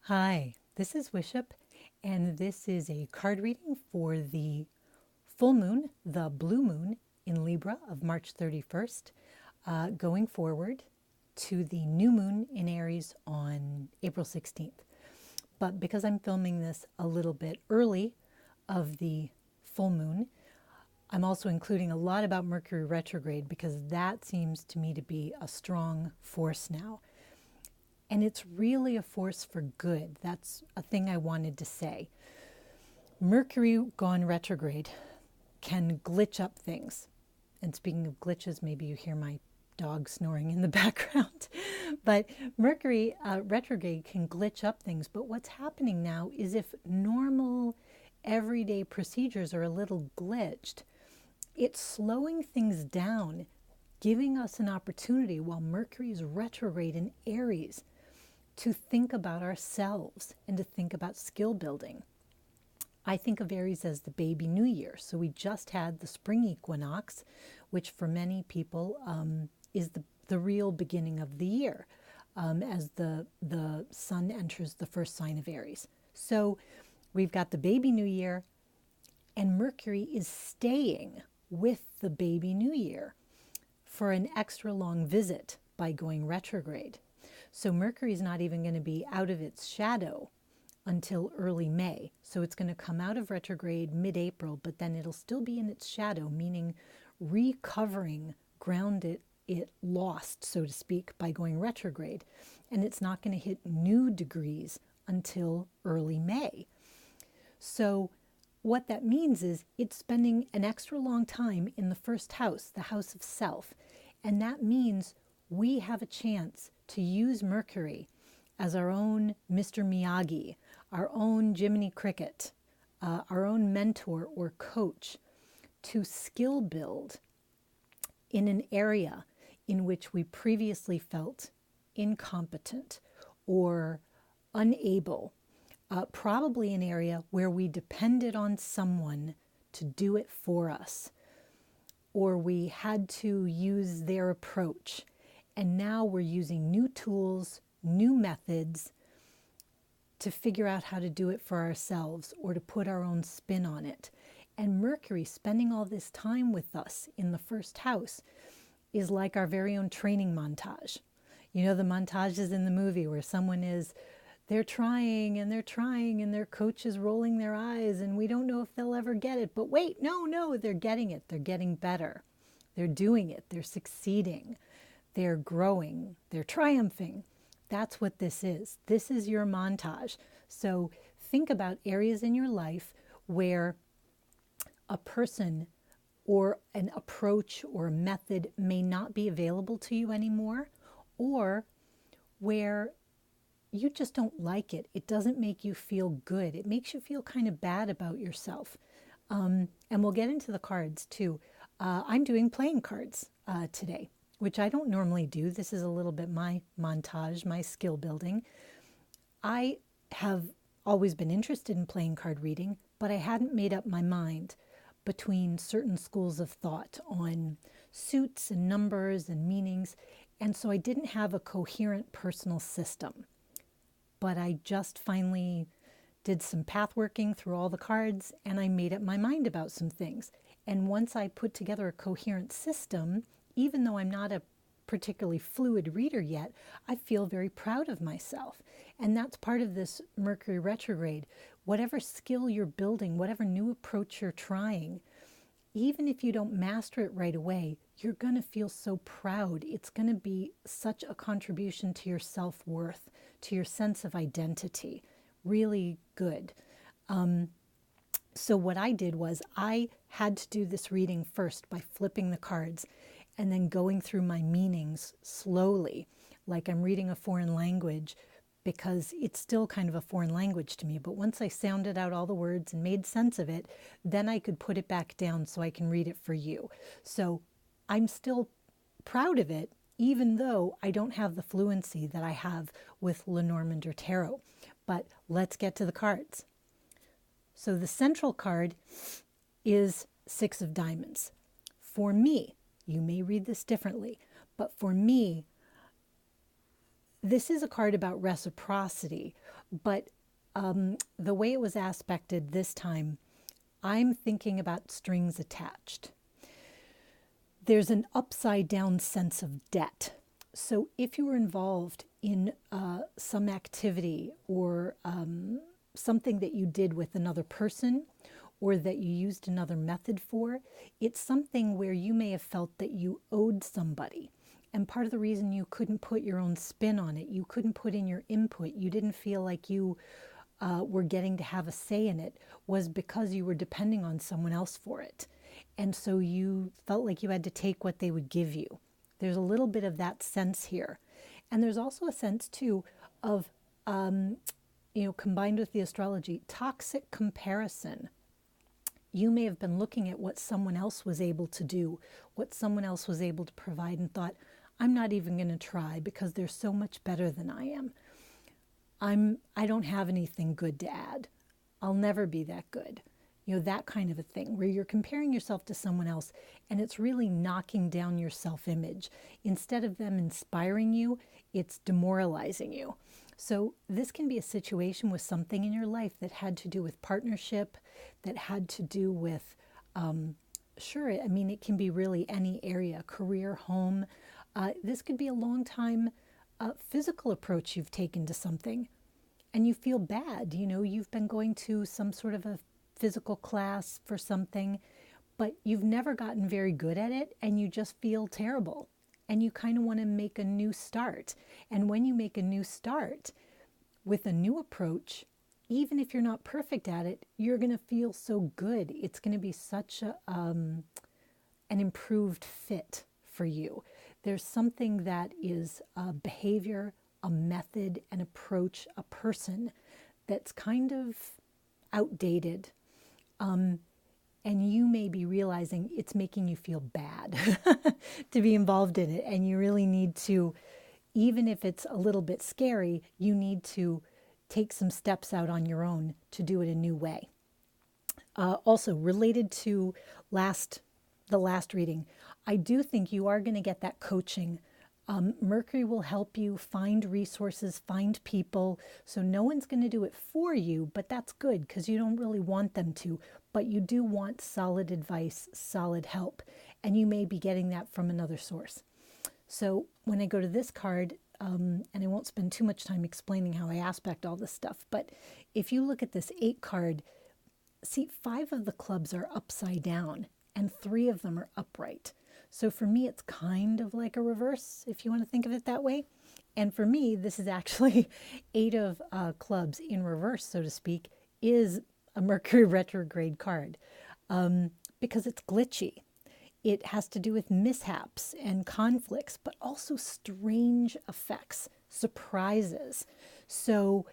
Hi, this is Wishop, and this is a card reading for the full moon, the blue moon in Libra of March 31st, going forward to the new moon in Aries on April 16th. But because I'm filming this a little bit early of the full moon, I'm also including a lot about Mercury retrograde because that seems to me to be a strong force now. And it's really a force for good. That's a thing I wanted to say. Mercury gone retrograde can glitch up things. And speaking of glitches, maybe you hear my dog snoring in the background. But Mercury retrograde can glitch up things. But what's happening now is if normal everyday procedures are a little glitched, it's slowing things down, giving us an opportunity while Mercury is retrograde in Aries to think about ourselves and to think about skill building. I think of Aries as the baby new year. So we just had the spring equinox, which for many people is the real beginning of the year as the sun enters the first sign of Aries. So we've got the baby new year, and Mercury is staying with the baby new year for an extra long visit by going retrograde. So Mercury is not even going to be out of its shadow until early May. So it's going to come out of retrograde mid-April, but then it'll still be in its shadow, meaning recovering ground it lost, so to speak, by going retrograde. And it's not going to hit new degrees until early May. So what that means is it's spending an extra long time in the first house, the house of self. And that means we have a chance to use Mercury as our own Mr. Miyagi, our own Jiminy Cricket, our own mentor or coach to skill build in an area in which we previously felt incompetent or unable, probably an area where we depended on someone to do it for us, or we had to use their approach. And now we're using new tools, new methods to figure out how to do it for ourselves or to put our own spin on it. And Mercury spending all this time with us in the first house is like our very own training montage. You know, the montages in the movie where they're trying and their coach is rolling their eyes and we don't know if they'll ever get it. But wait, no, they're getting it. They're getting better. They're doing it. They're succeeding. They're growing, they're triumphing. That's what this is. This is your montage. So think about areas in your life where a person or an approach or a method may not be available to you anymore, or where you just don't like it. It doesn't make you feel good. It makes you feel kind of bad about yourself. And we'll get into the cards too. I'm doing playing cards today, which I don't normally do. This is a little bit my montage, my skill building. I have always been interested in playing card reading, but I hadn't made up my mind between certain schools of thought on suits and numbers and meanings. And so I didn't have a coherent personal system. But I just finally did some path working through all the cards and I made up my mind about some things. And once I put together a coherent system, even though I'm not a particularly fluid reader yet, I feel very proud of myself. And that's part of this Mercury retrograde. Whatever skill you're building, whatever new approach you're trying, even if you don't master it right away, you're going to feel so proud. It's going to be such a contribution to your self-worth, to your sense of identity. Really good. So what I did was I had to do this reading first by flipping the cards and then going through my meanings slowly, like I'm reading a foreign language, because it's still kind of a foreign language to me. But once I sounded out all the words and made sense of it, then I could put it back down so I can read it for you. So I'm still proud of it, even though I don't have the fluency that I have with Lenormand or Tarot. But let's get to the cards. So the central card is Six of Diamonds. For me, you may read this differently, but for me, this is a card about reciprocity, But the way it was aspected this time, I'm thinking about strings attached. There's an upside down sense of debt. So if you were involved in some activity or something that you did with another person or that you used another method for, it's something where you may have felt that you owed somebody. And part of the reason you couldn't put your own spin on it, you couldn't put in your input, you didn't feel like you were getting to have a say in it, was because you were depending on someone else for it. And so you felt like you had to take what they would give you. There's a little bit of that sense here. And there's also a sense, too, of, combined with the astrology, toxic comparison. You may have been looking at what someone else was able to do, what someone else was able to provide, and thought, I'm not even going to try because they're so much better than I am. I don't have anything good to add. I'll never be that good. That kind of a thing where you're comparing yourself to someone else and it's really knocking down your self-image. Instead of them inspiring you, it's demoralizing you. So this can be a situation with something in your life that had to do with partnership, that had to do with, it can be really any area, career, home. This could be a long time physical approach you've taken to something and you feel bad. You've been going to some sort of a physical class for something, but you've never gotten very good at it and you just feel terrible and you kind of want to make a new start. And when you make a new start with a new approach, even if you're not perfect at it, you're going to feel so good. It's going to be such an improved fit for you. There's something that is a behavior, a method, an approach, a person that's kind of outdated. And you may be realizing it's making you feel bad to be involved in it. And you really need to, even if it's a little bit scary, you need to take some steps out on your own to do it a new way. Also, related to the last reading, I do think you are going to get that coaching. Mercury will help you find resources, find people. So no one's going to do it for you, but that's good because you don't really want them to. But you do want solid advice, solid help, and you may be getting that from another source. So when I go to this card, and I won't spend too much time explaining how I aspect all this stuff, but if you look at this 8 card, see 5 of the clubs are upside down and 3 of them are upright. So for me, it's kind of like a reverse, if you want to think of it that way. And for me, this is actually 8 of clubs in reverse, so to speak, is a Mercury retrograde card because it's glitchy. It has to do with mishaps and conflicts, but also strange effects, surprises. So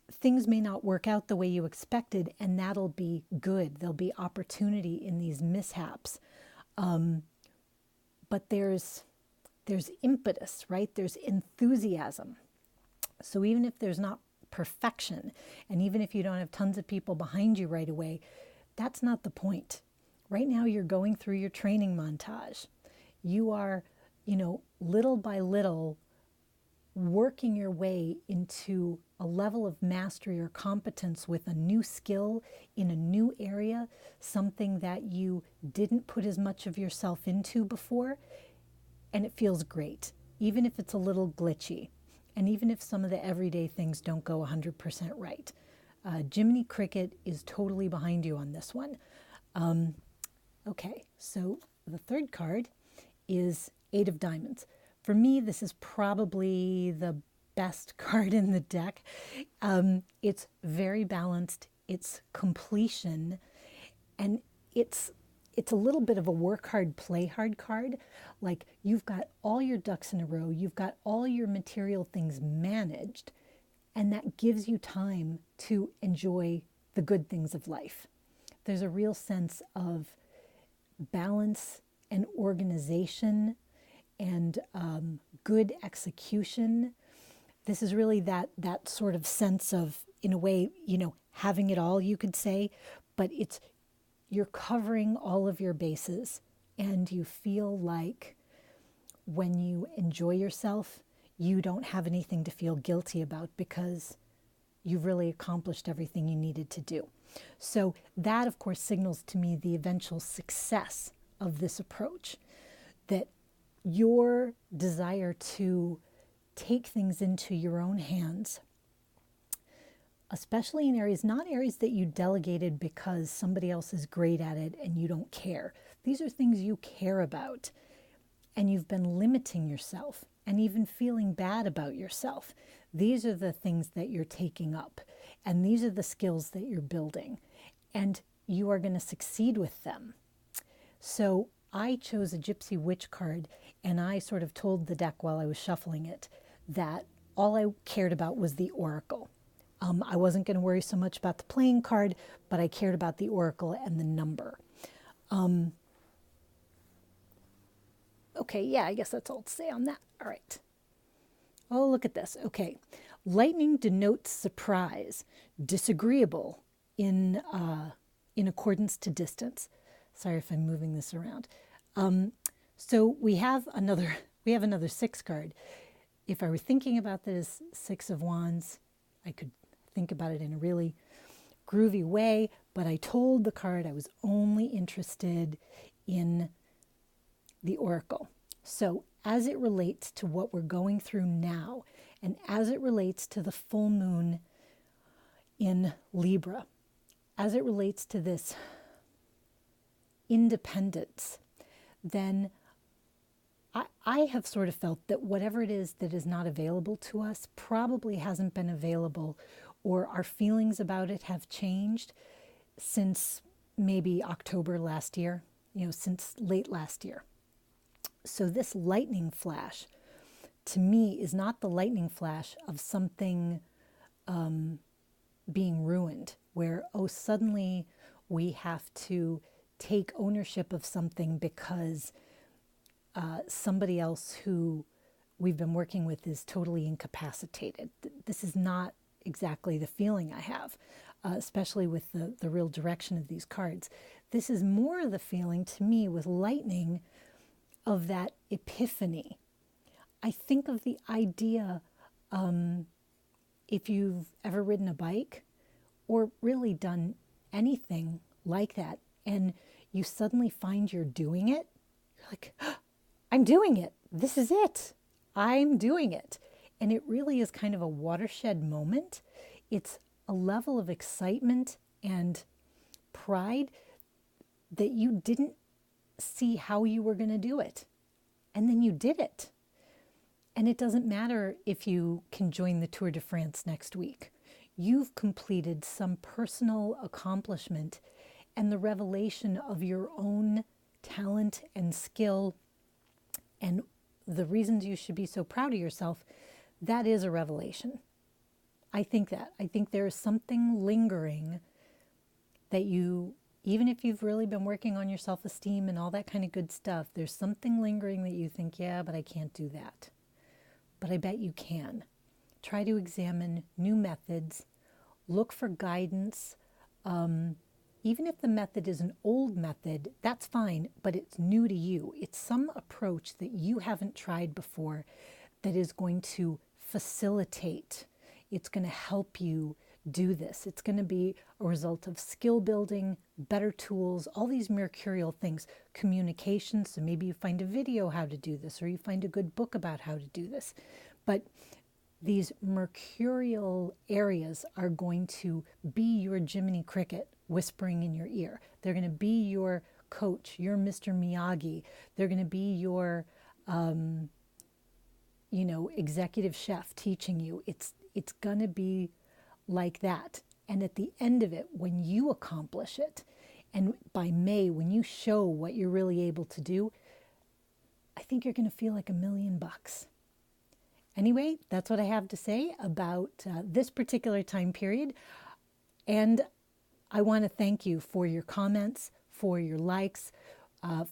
things may not work out the way you expected, and that'll be good. There'll be opportunity in these mishaps. But there's impetus, right? There's enthusiasm. So even if there's not perfection, and even if you don't have tons of people behind you right away, that's not the point. Right now you're going through your training montage. You are, little by little working your way into a level of mastery or competence with a new skill in a new area, something that you didn't put as much of yourself into before, and it feels great, even if it's a little glitchy, and even if some of the everyday things don't go 100% right. Jiminy Cricket is totally behind you on this one. Okay, so the 3rd card is 8 of Diamonds. For me, this is probably the best card in the deck. It's very balanced, it's completion, and it's a little bit of a work hard, play hard card. Like you've got all your ducks in a row, you've got all your material things managed, and that gives you time to enjoy the good things of life. There's a real sense of balance and organization and good execution. This is really that sort of sense of, in a way, having it all, you could say, but you're covering all of your bases, and you feel like when you enjoy yourself, you don't have anything to feel guilty about because you've really accomplished everything you needed to do. So that, of course, signals to me the eventual success of this approach, that your desire to take things into your own hands, especially in areas, not areas that you delegated because somebody else is great at it and you don't care. These are things you care about, and you've been limiting yourself and even feeling bad about yourself. These are the things that you're taking up, and these are the skills that you're building, and you are going to succeed with them. So I chose a Gypsy Witch card, and I sort of told the deck while I was shuffling it that all I cared about was the Oracle. I wasn't going to worry so much about the playing card, but I cared about the Oracle and the number. Okay, yeah, I guess that's all to say on that. All right. Oh, look at this. Okay. Lightning denotes surprise, disagreeable in accordance to distance. Sorry if I'm moving this around. So we have another 6 card. If I were thinking about this 6 of Wands, I could think about it in a really groovy way, but I told the card I was only interested in the Oracle. So as it relates to what we're going through now, and as it relates to the full moon in Libra, as it relates to this independence, then I have sort of felt that whatever it is that is not available to us probably hasn't been available, or our feelings about it have changed since maybe October last year, since late last year. So this lightning flash, to me, is not the lightning flash of something being ruined, where, suddenly we have to take ownership of something because somebody else who we've been working with is totally incapacitated. This is not exactly the feeling I have, especially with the real direction of these cards. This is more the feeling to me with lightning of that epiphany. I think of the idea, if you've ever ridden a bike or really done anything like that, and you suddenly find you're doing it, you're like, I'm doing it. This is it. I'm doing it. And it really is kind of a watershed moment. It's a level of excitement and pride that you didn't see how you were going to do it. And then you did it. And it doesn't matter if you can join the Tour de France next week. You've completed some personal accomplishment, and the revelation of your own talent and skill and the reasons you should be so proud of yourself, that is a revelation. I think there is something lingering that you, even if you've really been working on your self-esteem and all that kind of good stuff, there's something lingering that you think, yeah, but I can't do that. But I bet you can. Try to examine new methods, look for guidance. Even if the method is an old method, that's fine, but it's new to you. It's some approach that you haven't tried before that is going to facilitate. It's going to help you do this. It's going to be a result of skill building, better tools, all these mercurial things, communication. So maybe you find a video how to do this, or you find a good book about how to do this. But these mercurial areas are going to be your Jiminy Cricket whispering in your ear. They're going to be your coach, your Mr. Miyagi. They're going to be your, executive chef teaching you. It's going to be like that. And at the end of it, when you accomplish it, and by May, when you show what you're really able to do, I think you're going to feel like $1 million. Anyway, that's what I have to say about this particular time period. And I want to thank you for your comments, for your likes,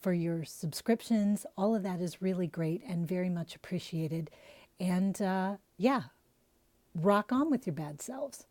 for your subscriptions. All of that is really great and very much appreciated. And rock on with your bad selves.